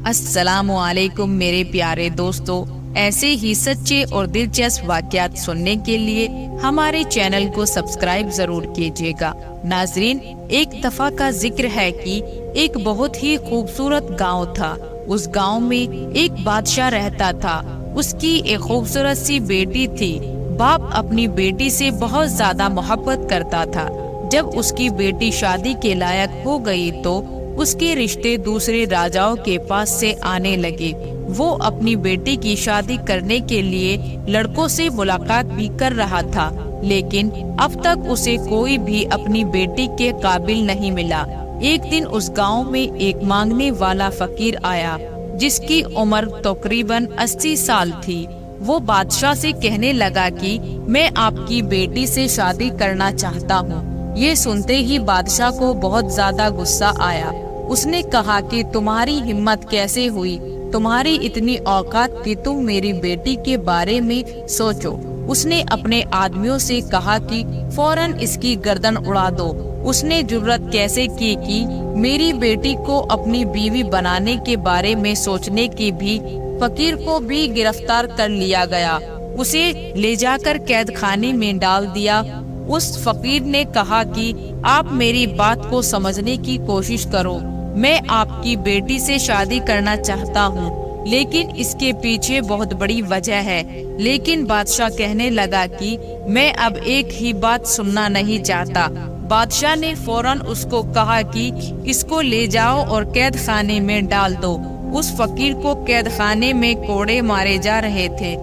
السلام علیکم میرے پیارے دوستو، ایسے ہی سچے اور دلچسپ واقعات سننے کے لیے ہمارے چینل کو سبسکرائب ضرور کیجیے گا۔ ناظرین، ایک دفعہ کا ذکر ہے کہ ایک بہت ہی خوبصورت گاؤں تھا۔ اس گاؤں میں ایک بادشاہ رہتا تھا۔ اس کی ایک خوبصورت سی بیٹی تھی۔ باپ اپنی بیٹی سے بہت زیادہ محبت کرتا تھا۔ جب اس کی بیٹی شادی کے لائق ہو گئی تو اس کے رشتے دوسرے راجاؤں کے پاس سے آنے لگے۔ وہ اپنی بیٹی کی شادی کرنے کے لیے لڑکوں سے ملاقات بھی کر رہا تھا، لیکن اب تک اسے کوئی بھی اپنی بیٹی کے قابل نہیں ملا۔ ایک دن اس گاؤں میں ایک مانگنے والا فقیر آیا، جس کی عمر تقریباً 80 سال تھی۔ وہ بادشاہ سے کہنے لگا کہ میں آپ کی بیٹی سے شادی کرنا چاہتا ہوں۔ یہ سنتے ہی بادشاہ کو بہت زیادہ غصہ آیا۔ اس نے کہا کہ تمہاری ہمت کیسے ہوئی؟ تمہاری اتنی اوقات کہ تم میری بیٹی کے بارے میں سوچو۔ اس نے اپنے آدمیوں سے کہا کہ فوراً اس کی گردن اڑا دو۔ اس نے جرأت کیسے کی کہ میری بیٹی کو اپنی بیوی بنانے کے بارے میں سوچنے کی بھی؟ فقیر کو بھی گرفتار کر لیا گیا۔ اسے لے جا کر قید خانے میں ڈال دیا۔ اس فقیر نے کہا کہ آپ میری بات کو سمجھنے کی کوشش کرو۔ میں آپ کی بیٹی سے شادی کرنا چاہتا ہوں، لیکن اس کے پیچھے بہت بڑی وجہ ہے۔ لیکن بادشاہ کہنے لگا کہ میں اب ایک ہی بات سننا نہیں چاہتا۔ بادشاہ نے فوراً اس کو کہا کہ اس کو لے جاؤ اور قید خانے میں ڈال دو۔ اس فقیر کو قید خانے میں کوڑے مارے جا رہے تھے۔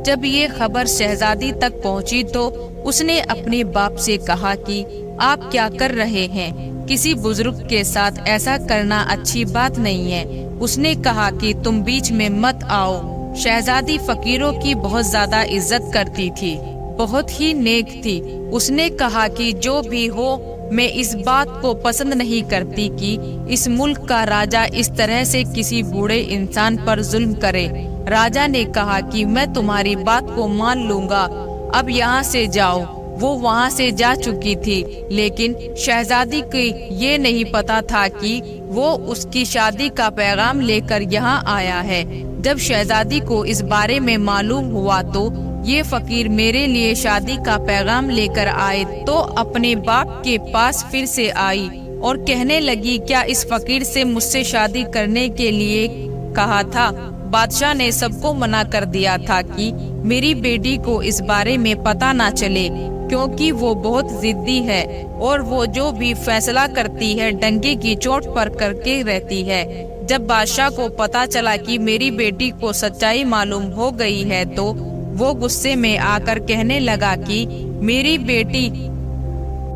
جب یہ خبر شہزادی تک پہنچی تو اس نے اپنے باپ سے کہا کہ آپ کیا کر رہے ہیں؟ کسی بزرگ کے ساتھ ایسا کرنا اچھی بات نہیں ہے۔ اس نے کہا کہ تم بیچ میں مت آؤ۔ شہزادی فقیروں کی بہت زیادہ عزت کرتی تھی، بہت ہی نیک تھی۔ اس نے کہا کہ جو بھی ہو، میں اس بات کو پسند نہیں کرتی کہ اس ملک کا راجا اس طرح سے کسی بوڑھے انسان پر ظلم کرے۔ راجا نے کہا کہ میں تمہاری بات کو مان لوں گا، اب یہاں سے جاؤ۔ وہ وہاں سے جا چکی تھی، لیکن شہزادی کو یہ نہیں پتا تھا کہ وہ اس کی شادی کا پیغام لے کر یہاں آیا ہے۔ جب شہزادی کو اس بارے میں معلوم ہوا تو یہ فقیر میرے لیے شادی کا پیغام لے کر آئے تو اپنے باپ کے پاس پھر سے آئی اور کہنے لگی کیا اس فقیر سے مجھ سے شادی کرنے کے لیے کہا تھا؟ بادشاہ نے سب کو منع کر دیا تھا کہ میری بیٹی کو اس بارے میں پتہ نہ چلے، کیونکہ وہ بہت ضدی ہے اور وہ جو بھی فیصلہ کرتی ہے ڈنکے کی چوٹ پر کر کے رہتی ہے۔ جب بادشاہ کو پتہ چلا کہ میری بیٹی کو سچائی معلوم ہو گئی ہے تو وہ غصے میں آ کر کہنے لگا کہ میری بیٹی،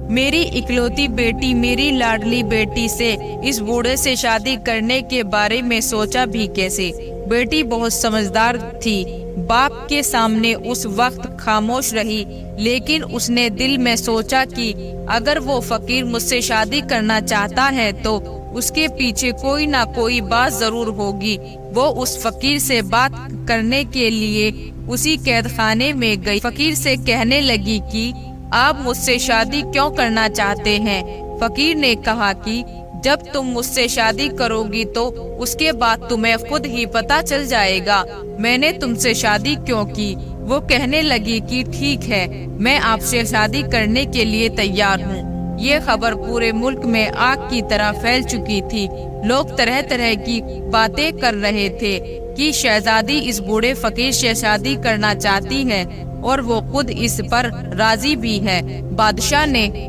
میری اکلوتی بیٹی، میری لاڈلی بیٹی سے اس بوڑھے سے شادی کرنے کے بارے میں سوچا بھی کیسے؟ بیٹی بہت سمجھدار تھی، باپ کے سامنے اس وقت خاموش رہی، لیکن اس نے دل میں سوچا کہ اگر وہ فقیر مجھ سے شادی کرنا چاہتا ہے تو اس کے پیچھے کوئی نہ کوئی بات ضرور ہوگی۔ وہ اس فقیر سے بات کرنے کے لیے اسی قید خانے میں گئی۔ فقیر سے کہنے لگی کہ آپ مجھ سے شادی کیوں کرنا چاہتے ہیں؟ فقیر نے کہا کہ جب تم مجھ سے شادی کرو گی تو اس کے بعد تمہیں خود ہی پتہ چل جائے گا میں نے تم سے شادی کیوں کی۔ وہ کہنے لگی کہ ٹھیک ہے، میں آپ سے شادی کرنے کے لیے تیار ہوں۔ یہ خبر پورے ملک میں آگ کی طرح پھیل چکی تھی۔ لوگ طرح طرح کی باتیں کر رہے تھے کہ شہزادی اس بوڑھے فقیر سے شادی کرنا چاہتی ہے اور وہ خود اس پر راضی بھی ہے۔ بادشاہ نے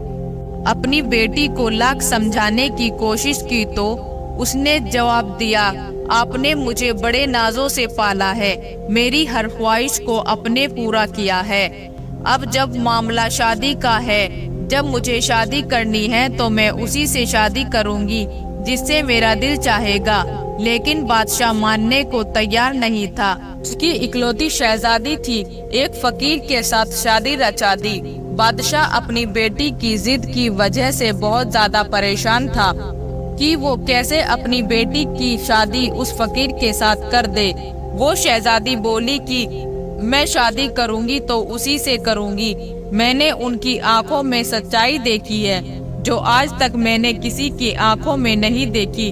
اپنی بیٹی کو لاکھ سمجھانے کی کوشش کی تو اس نے جواب دیا، آپ نے مجھے بڑے نازوں سے پالا ہے، میری ہر خواہش کو آپ نے پورا کیا ہے۔ اب جب معاملہ شادی کا ہے، جب مجھے شادی کرنی ہے تو میں اسی سے شادی کروں گی جس سے میرا دل چاہے گا۔ لیکن بادشاہ ماننے کو تیار نہیں تھا۔ اس کی اکلوتی شہزادی تھی، ایک فقیر کے ساتھ شادی رچا دی۔ بادشاہ اپنی بیٹی کی ضد کی وجہ سے بہت زیادہ پریشان تھا کہ وہ کیسے اپنی بیٹی کی شادی اس فقیر کے ساتھ کر دے۔ وہ شہزادی بولی کہ میں شادی کروں گی تو اسی سے کروں گی۔ میں نے ان کی آنکھوں میں سچائی دیکھی ہے جو آج تک میں نے کسی کی آنکھوں میں نہیں دیکھی۔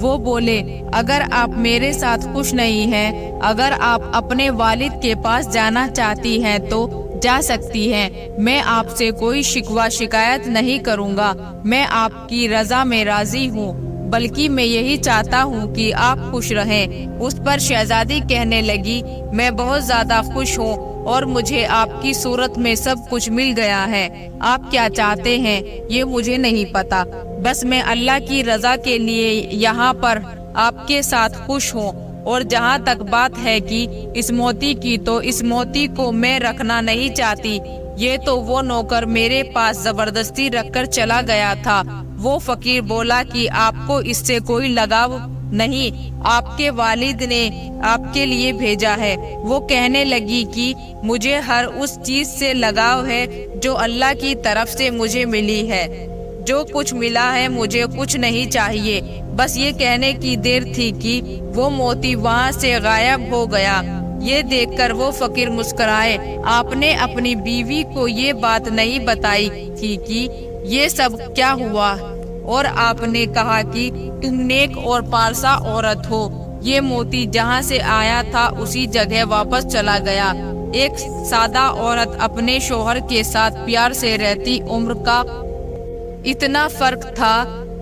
وہ بولے اگر آپ میرے ساتھ خوش نہیں ہیں، اگر آپ اپنے والد کے پاس جانا چاہتی ہیں تو جا سکتی ہیں، میں آپ سے کوئی شکوہ شکایت نہیں کروں گا، میں آپ کی رضا میں راضی ہوں، بلکہ میں یہی چاہتا ہوں کہ آپ خوش رہیں۔ اس پر شہزادی کہنے لگی میں بہت زیادہ خوش ہوں اور مجھے آپ کی صورت میں سب کچھ مل گیا ہے، آپ کیا چاہتے ہیں یہ مجھے نہیں پتا، بس میں اللہ کی رضا کے لیے یہاں پر آپ کے ساتھ خوش ہوں، اور جہاں تک بات ہے کہ اس موتی کی تو اس موتی کو میں رکھنا نہیں چاہتی، یہ تو وہ نوکر میرے پاس زبردستی رکھ کر چلا گیا تھا۔ وہ فقیر بولا کہ آپ کو اس سے کوئی لگاؤ نہیں، آپ کے والد نے آپ کے لیے بھیجا ہے۔ وہ کہنے لگی کہ مجھے ہر اس چیز سے لگاؤ ہے جو اللہ کی طرف سے مجھے ملی ہے، جو کچھ ملا ہے مجھے کچھ نہیں چاہیے۔ بس یہ کہنے کی دیر تھی کہ وہ موتی وہاں سے غائب ہو گیا۔ یہ دیکھ کر وہ فقیر مسکرائے۔ آپ نے اپنی بیوی کو یہ بات نہیں بتائی تھی کہ یہ سب کیا ہوا، اور آپ نے کہا کہ تم نیک اور پارسا عورت ہو۔ یہ موتی جہاں سے آیا تھا اسی جگہ واپس چلا گیا۔ ایک سادہ عورت اپنے شوہر کے ساتھ پیار سے رہتی، عمر کا اتنا فرق تھا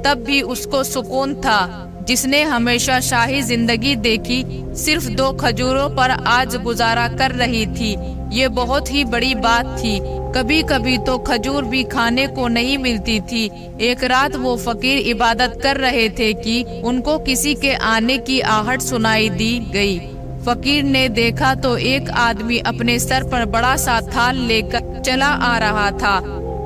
تب بھی اس کو سکون تھا۔ جس نے ہمیشہ شاہی زندگی دیکھی، صرف 2 کھجوروں پر آج گزارا کر رہی تھی، یہ بہت ہی بڑی بات تھی۔ کبھی کبھی تو کھجور بھی کھانے کو نہیں ملتی تھی۔ ایک رات وہ فقیر عبادت کر رہے تھے کہ ان کو کسی کے آنے کی آہٹ سنائی دی گئی۔ فقیر نے دیکھا تو ایک آدمی اپنے سر پر بڑا سا تھال لے کر چلا آ رہا تھا۔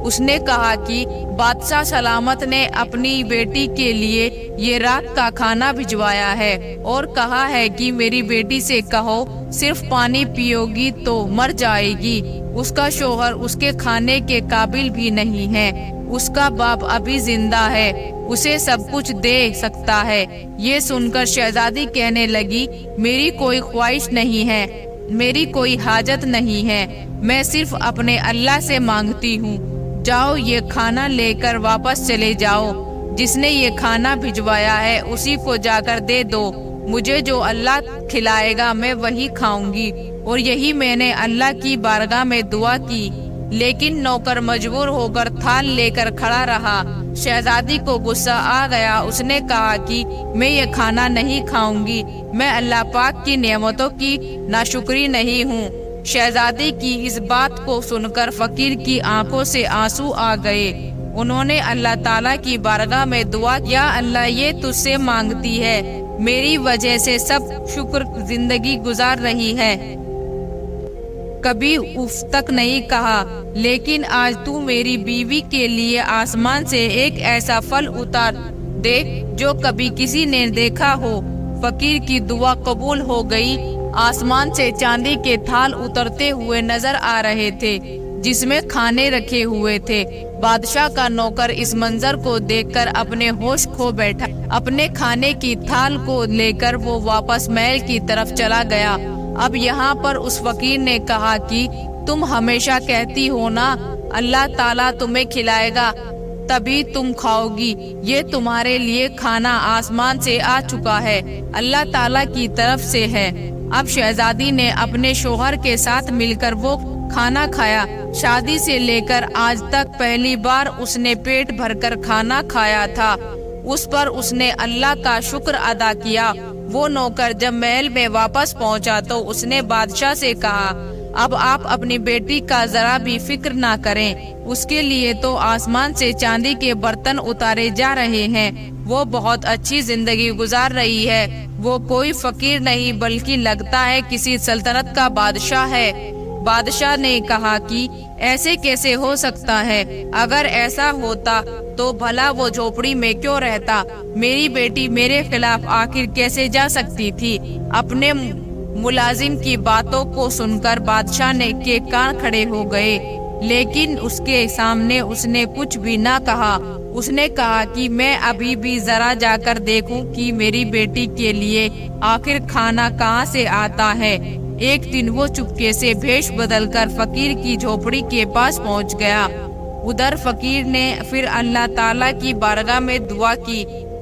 اس نے کہا کہ بادشاہ سلامت نے اپنی بیٹی کے لیے یہ رات کا کھانا بھجوایا ہے، اور کہا ہے کہ میری بیٹی سے کہو صرف پانی پیو گی تو مر جائے گی، اس کا شوہر اس کے کھانے کے قابل بھی نہیں ہے، اس کا باپ ابھی زندہ ہے، اسے سب کچھ دے سکتا ہے۔ یہ سن کر شہزادی کہنے لگی میری کوئی خواہش نہیں ہے، میری کوئی حاجت نہیں ہے، میں صرف اپنے اللہ سے مانگتی ہوں، جاؤ یہ کھانا لے کر واپس چلے جاؤ، جس نے یہ کھانا بھجوایا ہے اسی کو جا کر دے دو، مجھے جو اللہ کھلائے گا میں وہی کھاؤں گی، اور یہی میں نے اللہ کی بارگاہ میں دعا کی۔ لیکن نوکر مجبور ہو کر تھال لے کر کھڑا رہا۔ شہزادی کو غصہ آ گیا، اس نے کہا کہ میں یہ کھانا نہیں کھاؤں گی، میں اللہ پاک کی نعمتوں کی ناشکری نہیں ہوں۔ شہزادی کی اس بات کو سن کر فقیر کی آنکھوں سے آنسو آ گئے۔ انہوں نے اللہ تعالیٰ کی بارگاہ میں دعا یا اللہ یہ تجھ سے مانگتی ہے، میری وجہ سے سب شکر زندگی گزار رہی ہے، کبھی اف تک نہیں کہا، لیکن آج تو میری بیوی کے لیے آسمان سے ایک ایسا پھل اتار دے جو کبھی کسی نے دیکھا ہو۔ فقیر کی دعا قبول ہو گئی۔ آسمان سے چاندی کے تھال اترتے ہوئے نظر آ رہے تھے جس میں کھانے رکھے ہوئے تھے۔ بادشاہ کا نوکر اس منظر کو دیکھ کر اپنے ہوش کھو بیٹھا۔ اپنے کھانے کی تھال کو لے کر وہ واپس محل کی طرف چلا گیا۔ اب یہاں پر اس فقیر نے کہا کہ تم ہمیشہ کہتی ہو نا اللہ تعالیٰ تمہیں کھلائے گا تبھی تم کھاؤ گی، یہ تمہارے لیے کھانا آسمان سے آ چکا ہے، اللہ تعالیٰ کی طرف سے ہے۔ اب شہزادی نے اپنے شوہر کے ساتھ مل کر وہ کھانا کھایا۔ شادی سے لے کر آج تک پہلی بار اس نے پیٹ بھر کر کھانا کھایا تھا۔ اس پر اس نے اللہ کا شکر ادا کیا۔ وہ نوکر جب محل میں واپس پہنچا تو اس نے بادشاہ سے کہا اب آپ اپنی بیٹی کا ذرا بھی فکر نہ کریں، اس کے لیے تو آسمان سے چاندی کے برتن اتارے جا رہے ہیں، وہ بہت اچھی زندگی گزار رہی ہے، وہ کوئی فقیر نہیں بلکہ لگتا ہے کسی سلطنت کا بادشاہ ہے۔ بادشاہ نے کہا کہ ایسے کیسے ہو سکتا ہے؟ اگر ایسا ہوتا تو بھلا وہ جھوپڑی میں کیوں رہتا؟ میری بیٹی میرے خلاف آخر کیسے جا سکتی تھی؟ اپنے ملازم کی باتوں کو سن کر بادشاہ نے کے کان کھڑے ہو گئے، لیکن اس کے سامنے اس نے کچھ بھی نہ کہا۔ اس نے کہا کہ میں ابھی بھی ذرا جا کر دیکھوں کہ میری بیٹی کے لیے آخر کھانا کہاں سے آتا ہے۔ ایک دن وہ چپکے سے بھیش بدل کر فقیر کی جھوپڑی کے پاس پہنچ گیا۔ ادھر فقیر نے پھر اللہ تعالیٰ کی بارگاہ میں دعا کی،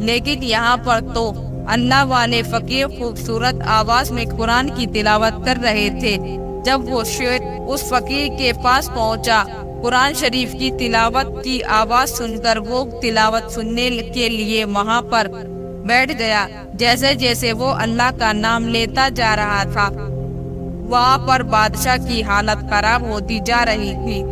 لیکن یہاں پر تو اللہ والے فقیر خوبصورت آواز میں قرآن کی تلاوت کر رہے تھے۔ جب وہ شیر اس فقیر کے پاس پہنچا، قرآن شریف کی تلاوت کی آواز سن کر وہ تلاوت سننے کے لیے وہاں پر بیٹھ گیا۔ جیسے جیسے وہ اللہ کا نام لیتا جا رہا تھا، وہاں پر بادشاہ کی حالت خراب ہوتی جا رہی تھی۔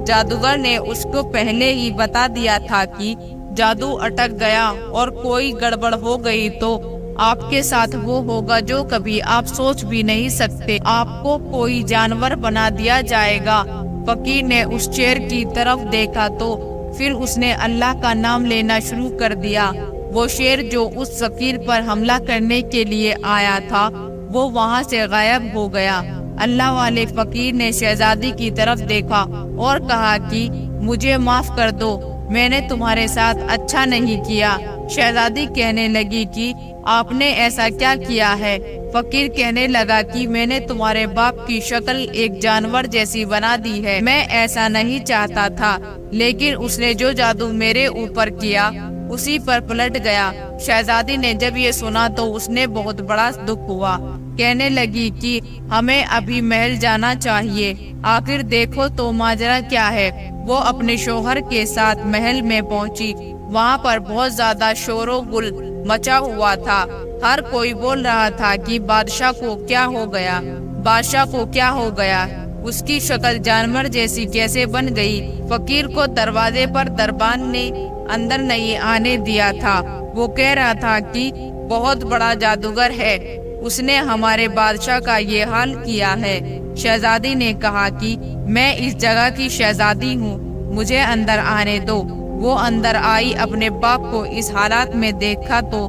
جادوگر نے اس کو پہلے ہی بتا دیا تھا کہ جادو اٹک گیا اور کوئی گڑبڑ ہو گئی تو آپ کے ساتھ وہ ہوگا جو کبھی آپ سوچ بھی نہیں سکتے، آپ کو کوئی جانور بنا دیا جائے گا۔ فقیر نے اس شیر کی طرف دیکھا تو پھر اس نے اللہ کا نام لینا شروع کر دیا۔ وہ شیر جو اس فقیر پر حملہ کرنے کے لیے آیا تھا وہ وہاں سے غائب ہو گیا۔ اللہ والے فقیر نے شہزادی کی طرف دیکھا اور کہا کہ مجھے معاف کر دو، میں نے تمہارے ساتھ اچھا نہیں کیا۔ شہزادی کہنے لگی کہ آپ نے ایسا کیا کیا ہے؟ فقیر کہنے لگا کہ میں نے تمہارے باپ کی شکل ایک جانور جیسی بنا دی ہے، میں ایسا نہیں چاہتا تھا، لیکن اس نے جو جادو میرے اوپر کیا اسی پر پلٹ گیا۔ شہزادی نے جب یہ سنا تو اس نے بہت بڑا دکھ ہوا، کہنے لگی کہ ہمیں ابھی محل جانا چاہیے، آخر دیکھو تو ماجرا کیا ہے۔ وہ اپنے شوہر کے ساتھ محل میں پہنچی، وہاں پر بہت زیادہ شور و گل مچا ہوا تھا۔ ہر کوئی بول رہا تھا کہ بادشاہ کو کیا ہو گیا، بادشاہ کو کیا ہو گیا، اس کی شکل جانور جیسی کیسے بن گئی۔ فقیر کو دروازے پر دربان نے اندر نہیں آنے دیا تھا۔ وہ کہہ رہا تھا کہ بہت بڑا جادوگر ہے، اس نے ہمارے بادشاہ کا یہ حال کیا ہے۔ شہزادی نے کہا کہ میں اس جگہ کی شہزادی ہوں، مجھے اندر آنے دو۔ وہ اندر آئی، اپنے باپ کو اس حالات میں دیکھا تو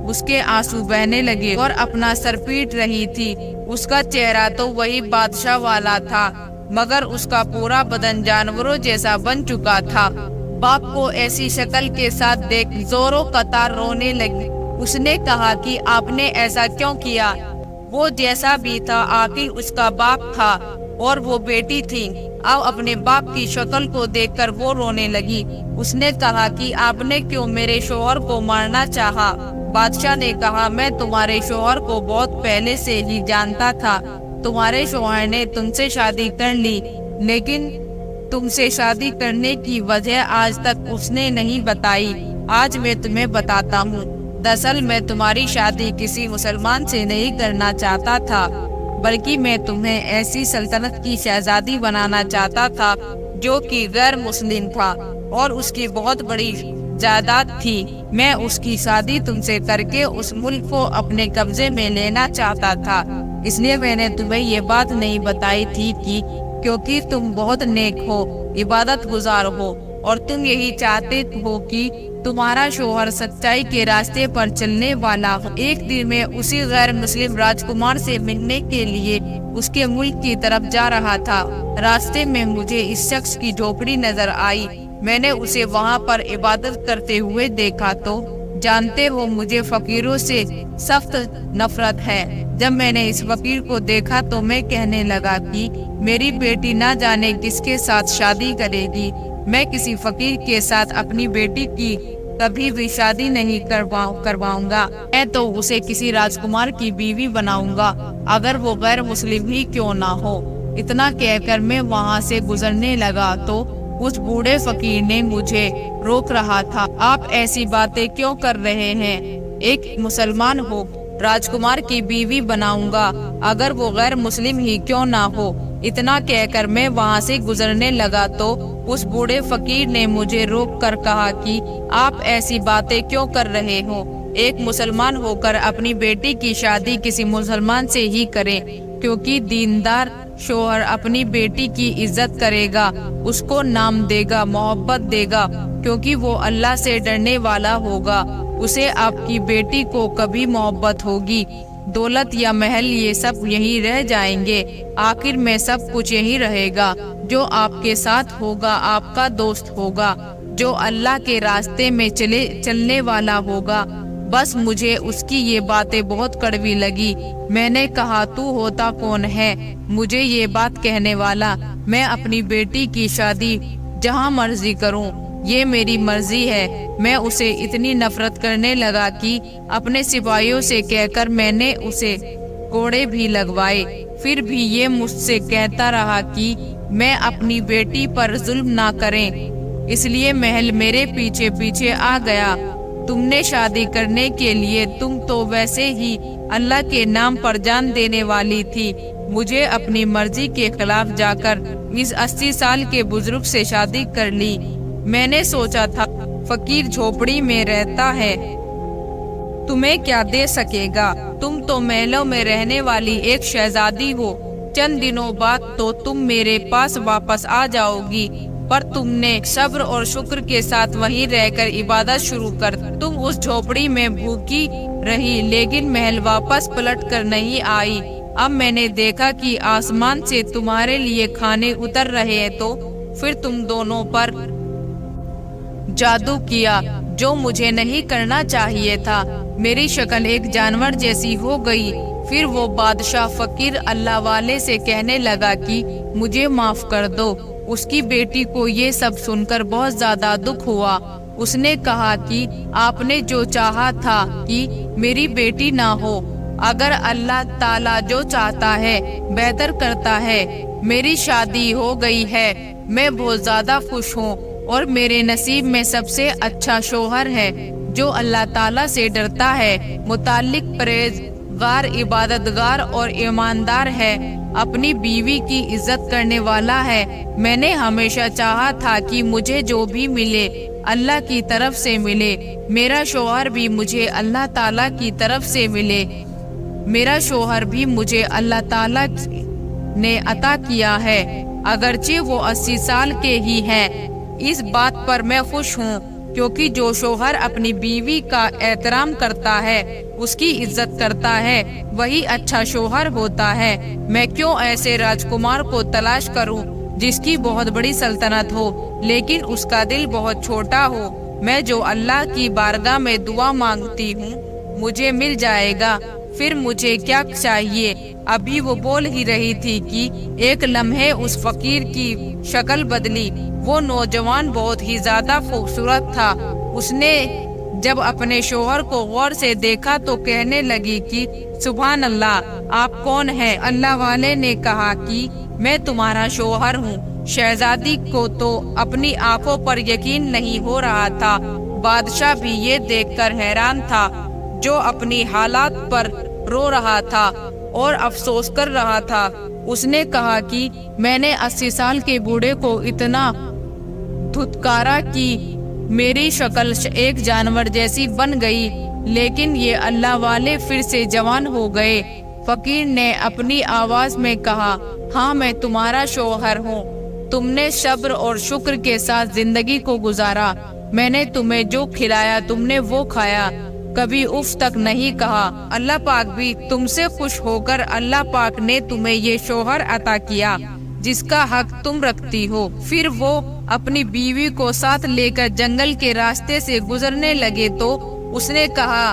اس کے آنسو بہنے لگے اور اپنا سر پیٹ رہی تھی۔ اس کا چہرہ تو وہی بادشاہ والا تھا، مگر اس کا پورا بدن جانوروں جیسا بن چکا تھا۔ باپ کو ایسی شکل کے ساتھ دیکھ زوروں قطار رونے لگی۔ اس نے کہا کہ آپ نے ایسا کیوں کیا؟ وہ جیسا بھی تھا آخر اس کا باپ تھا اور وہ بیٹی تھی۔ اب اپنے باپ کی شکل کو دیکھ کر وہ رونے لگی۔ اس نے کہا کہ آپ نے کیوں میرے شوہر کو مارنا چاہا؟ بادشاہ نے کہا میں تمہارے شوہر کو بہت پہلے سے ہی جانتا تھا، تمہارے شوہر نے تم سے شادی کر لی، لیکن تم سے شادی کرنے کی وجہ آج تک اس نے نہیں بتائی، آج میں تمہیں بتاتا ہوں۔ دراصل میں تمہاری شادی کسی مسلمان سے نہیں کرنا چاہتا تھا، بلکہ میں تمہیں ایسی سلطنت کی شہزادی بنانا چاہتا تھا جو کہ غیر مسلم تھا اور اس کی بہت بڑی جائیداد تھی۔ میں اس کی شادی تم سے کر کے اس ملک کو اپنے قبضے میں لینا چاہتا تھا، اس لیے میں نے تمہیں یہ بات نہیں بتائی تھی کہ کیونکہ تم بہت نیک ہو، عبادت گزار ہو اور تم یہی چاہتے ہو کہ تمہارا شوہر سچائی کے راستے پر چلنے والا ہو۔ ایک دن میں اسی غیر مسلم راجکمار سے ملنے کے لیے اس کے ملک کی طرف جا رہا تھا۔ راستے میں مجھے اس شخص کی جھوپڑی نظر آئی، میں نے اسے وہاں پر عبادت کرتے ہوئے دیکھا تو جانتے ہو مجھے فقیروں سے سخت نفرت ہے۔ جب میں نے اس فقیر کو دیکھا تو میں کہنے لگا کہ میری بیٹی نہ جانے کس کے ساتھ شادی کرے گی، میں کسی فقیر کے ساتھ اپنی بیٹی کی کبھی بھی شادی نہیں کرواؤں گا، میں تو اسے کسی راجکمار کی بیوی بناؤں گا، اگر وہ غیر مسلم ہی کیوں نہ ہو۔ اتنا کہہ کر میں وہاں سے گزرنے لگا تو اس بوڑھے فقیر نے مجھے روک رہا تھا۔ آپ ایسی باتیں کیوں کر رہے ہیں؟ ایک مسلمان ہو، راجکمار کی بیوی بناؤں گا، اگر وہ غیر مسلم ہی کیوں نہ ہو۔ اتنا کہہ کر میں وہاں سے گزرنے لگا تو اس بوڑھے فقیر نے مجھے روک کر کہا کہ آپ ایسی باتیں کیوں کر رہے ہو؟ ایک مسلمان ہو کر اپنی بیٹی کی شادی کسی مسلمان سے ہی کریں، کیونکہ دیندار شوہر اپنی بیٹی کی عزت کرے گا، اس کو نام دے گا، محبت دے گا، کیونکہ وہ اللہ سے ڈرنے والا ہوگا، اسے آپ کی بیٹی کو کبھی محبت ہوگی۔ دولت یا محل یہ سب یہی رہ جائیں گے، آخر میں سب کچھ یہی رہے گا۔ جو آپ کے ساتھ ہوگا آپ کا دوست ہوگا، جو اللہ کے راستے میں چلنے والا ہوگا۔ بس مجھے اس کی یہ باتیں بہت کڑوی لگی۔ میں نے کہا تو ہوتا کون ہے مجھے یہ بات کہنے والا؟ میں اپنی بیٹی کی شادی جہاں مرضی کروں، یہ میری مرضی ہے۔ میں اسے اتنی نفرت کرنے لگا کہ اپنے سپاہیوں سے کہہ کر میں نے اسے کوڑے بھی لگوائے۔ پھر بھی یہ مجھ سے کہتا رہا کہ میں اپنی بیٹی پر ظلم نہ کریں، اس لیے محل میرے پیچھے پیچھے آ گیا۔ تم نے شادی کرنے کے لیے تم تو ویسے ہی اللہ کے نام پر جان دینے والی تھی، مجھے اپنی مرضی کے خلاف جا کر اس 80 سال کے بزرگ سے شادی کر لی۔ میں نے سوچا تھا فقیر جھوپڑی میں رہتا ہے، تمہیں کیا دے سکے گا؟ تم تو محلوں میں رہنے والی ایک شہزادی ہو، چند دنوں بعد تو تم میرے پاس واپس آ جاؤ گی، پر تم نے صبر اور شکر کے ساتھ وہیں رہ کر عبادت شروع کر۔ تم اس جھوپڑی میں بھوکی رہی لیکن محل واپس پلٹ کر نہیں آئی۔ اب میں نے دیکھا کہ آسمان سے تمہارے لیے کھانے اتر رہے ہیں، تو پھر تم دونوں پر جادو کیا جو مجھے نہیں کرنا چاہیے تھا۔ میری شکل ایک جانور جیسی ہو گئی۔ پھر وہ بادشاہ فقیر اللہ والے سے کہنے لگا کہ مجھے معاف کر دو۔ اس کی بیٹی کو یہ سب سن کر بہت زیادہ دکھ ہوا۔ اس نے کہا کہ آپ نے جو چاہا تھا کہ میری بیٹی نہ ہو، اگر اللہ تعالیٰ جو چاہتا ہے بہتر کرتا ہے۔ میری شادی ہو گئی ہے، میں بہت زیادہ خوش ہوں، اور میرے نصیب میں سب سے اچھا شوہر ہے جو اللہ تعالیٰ سے ڈرتا ہے، متعلق پرہیزگار، عبادت گار اور ایماندار ہے، اپنی بیوی کی عزت کرنے والا ہے۔ میں نے ہمیشہ چاہا تھا کہ مجھے جو بھی ملے اللہ کی طرف سے ملے، میرا شوہر بھی مجھے اللہ تعالیٰ کی طرف سے ملے۔ میرا شوہر بھی مجھے اللہ تعالیٰ نے عطا کیا ہے، اگرچہ وہ 80 سال کے ہی ہیں۔ اس بات پر میں خوش ہوں، کیونکہ جو شوہر اپنی بیوی کا احترام کرتا ہے، اس کی عزت کرتا ہے، وہی اچھا شوہر ہوتا ہے۔ میں کیوں ایسے راجکمار کو تلاش کروں جس کی بہت بڑی سلطنت ہو لیکن اس کا دل بہت چھوٹا ہو؟ میں جو اللہ کی بارگاہ میں دعا مانگتی ہوں مجھے مل جائے گا۔ پھر مجھے کیا چاہیے؟ ابھی وہ بول ہی رہی تھی کہ ایک لمحے اس فقیر کی شکل بدلی۔ وہ نوجوان بہت ہی زیادہ خوبصورت تھا۔ اس نے جب اپنے شوہر کو غور سے دیکھا تو کہنے لگی کہ سبحان اللہ، آپ کون ہیں؟ اللہ والے نے کہا کہ میں تمہارا شوہر ہوں۔ شہزادی کو تو اپنی آنکھوں پر یقین نہیں ہو رہا تھا۔ بادشاہ بھی یہ دیکھ کر حیران تھا، جو اپنی حالات پر رو رہا تھا اور افسوس کر رہا تھا۔ اس نے کہا کہ میں نے 80 سال کے بوڑھے کو اتنا دھتکارا کہ میری شکل ایک جانور جیسی بن گئی، لیکن یہ اللہ والے پھر سے جوان ہو گئے۔ فقیر نے اپنی آواز میں کہا، ہاں میں تمہارا شوہر ہوں۔ تم نے صبر اور شکر کے ساتھ زندگی کو گزارا۔ میں نے تمہیں جو کھلایا تم نے وہ کھایا، کبھی اف تک نہیں کہا۔ اللہ پاک بھی تم سے خوش ہو کر اللہ پاک نے تمہیں یہ شوہر عطا کیا جس کا حق تم رکھتی ہو۔ پھر وہ اپنی بیوی کو ساتھ لے کر جنگل کے راستے سے گزرنے لگے تو اس نے کہا،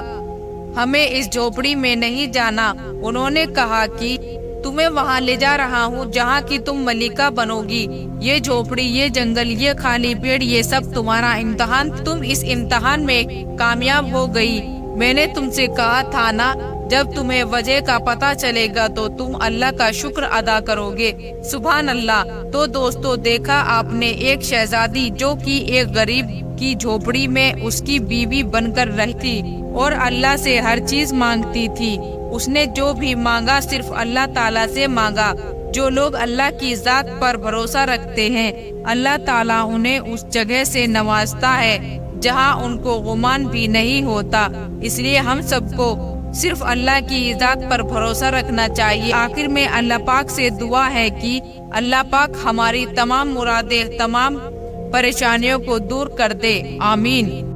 ہمیں اس جھوپڑی میں نہیں جانا۔ انہوں نے کہا کہ تمہیں وہاں لے جا رہا ہوں جہاں کی تم ملکہ بنو گی۔ یہ جھوپڑی، یہ جنگل، یہ خالی پیڑ، یہ سب تمہارا امتحان۔ تم اس امتحان میں کامیاب ہو گئی۔ میں نے تم سے کہا تھا نا، جب تمہیں وجہ کا پتہ چلے گا تو تم اللہ کا شکر ادا کرو گے۔ سبحان اللہ۔ تو دوستو، دیکھا آپ نے ایک شہزادی جو کہ ایک غریب کی جھوپڑی میں اس کی بیوی بن کر رہتی اور اللہ سے ہر چیز مانگتی تھی۔ اس نے جو بھی مانگا صرف اللہ تعالیٰ سے مانگا۔ جو لوگ اللہ کی ذات پر بھروسہ رکھتے ہیں، اللہ تعالیٰ انہیں اس جگہ سے نوازتا ہے جہاں ان کو گمان بھی نہیں ہوتا۔ اس لیے ہم سب کو صرف اللہ کی ذات پر بھروسہ رکھنا چاہیے۔ آخر میں اللہ پاک سے دعا ہے کہ اللہ پاک ہماری تمام مرادیں، تمام پریشانیوں کو دور کر دے۔ آمین۔